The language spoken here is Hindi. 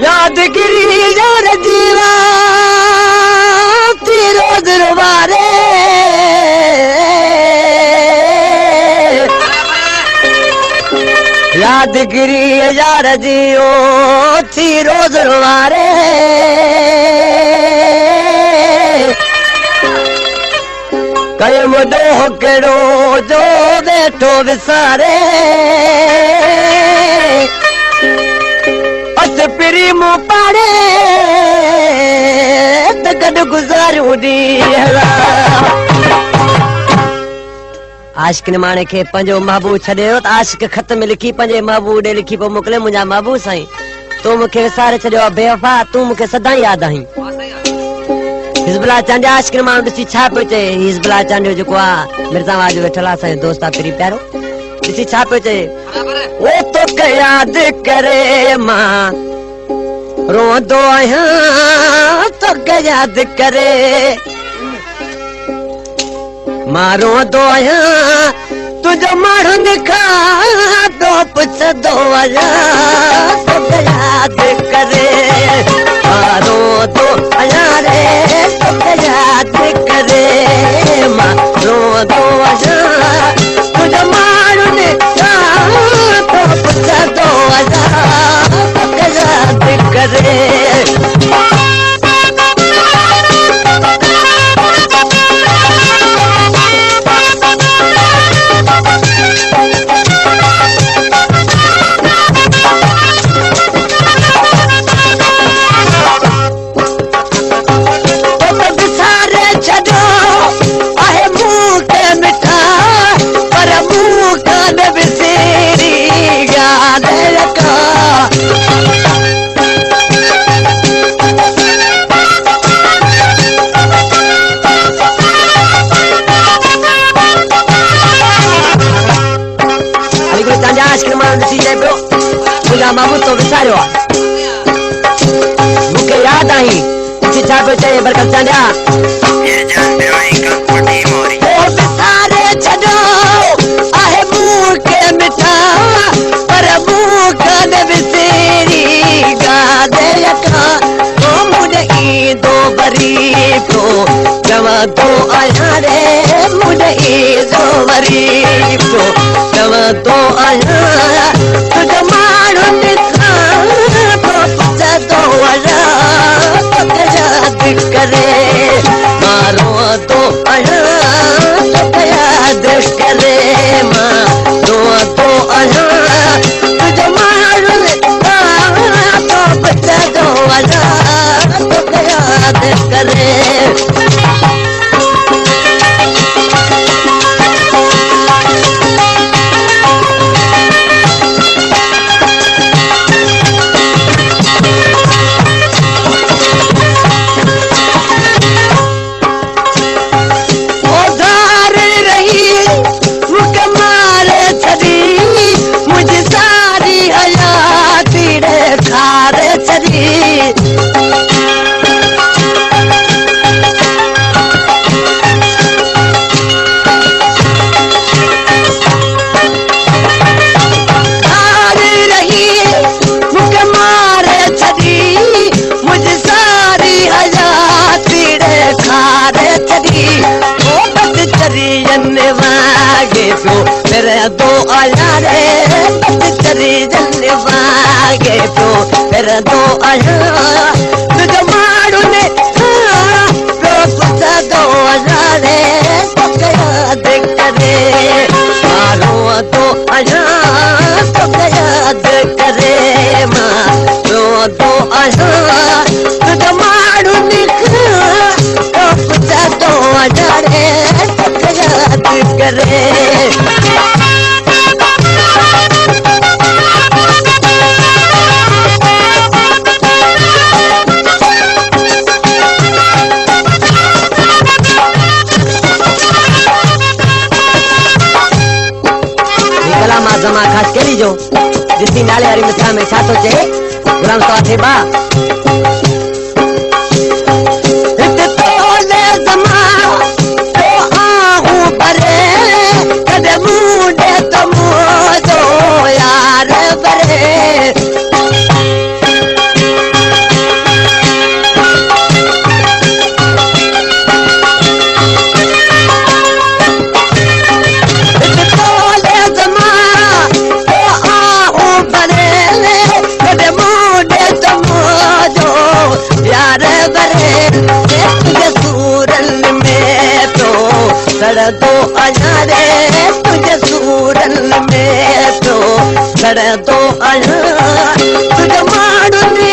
यादगिरी यार जीवा तेरो दरबारे यादगिरी यार जियो तेरो दरबारे कयम दो कड़ो जो बैठो विसारे पिरी मुँह पाड़े तकड़ गुजारूं दी आशिक माने के पंजो महबूब छड़ियो त आशिक खत में लिखी पंजे महबूब दे लिखी पो मोकले मुंजा महबूब साईं तू मुखे विसारे छड़ियो बेवफा तू मुखे सदा याद आई हिजबुल्लाह चांडिया आशिक माण्हू ॾिसी छा पियो चए हिजबुल्लाह चांडियो जेको आहे मिर्ज़ा वाजो वेठल आहे असांजो दोस्त आहे पिरी प्यारो ॾिसी छा पियो चए ओ तोखे यादि करे मां रोंदो आहियां तोखे यादि करे मां रोंदो आहियां तुंहिंजो माण्हुनि खां तो पुछंदो आहियां तोखे यादि करे मां रोंदो आहियां रे तोखे यादि करे मां रोंदो आहियां तुंहिंजो माण्हुनि खां तो पुछंदो आहियां तोखे यादि करे मामू तो विसारियो मुखे याद आई कुछ छा पियो चए बरकत चांडिया ये जानते वही कपटी मोरी ओ विसारे छडो आहे मुखे मिठा पर मुखे न विसेरी गादे यका ओ मुने ई दो बरी तो जवा तो आया रे मुने ई दो बरी तो जवा तो आया तुझ माण्हुनि खां तो पुछंदो आहियां तोखे यादि करे मां रोंदो आहियां तोखे यादि करे मां रोंदो आहियां तुंहिंजो माण्हुनि खां तो पुछंदो आहियां तोखे यादि करे तेरे दो आया रे तेरी जन्ने वागे तो तेरे दो आया तुझे मारूने तो पुछा दो आया रे तोखे यादि करे मारो दो आया तोखे यादि करे मारो दो आया तुझे मारूने तो पुछा दो आया रे तोखे यादि करे खास के लीजो जिसकी नाले हरी मिठा में छा तो चे गुलाम तो आथे बा सड़ंदो आहियां रे तुंहिंजे सूरनि में पियो सड़ंदो आहियां तुंहिंजे माण्हुनि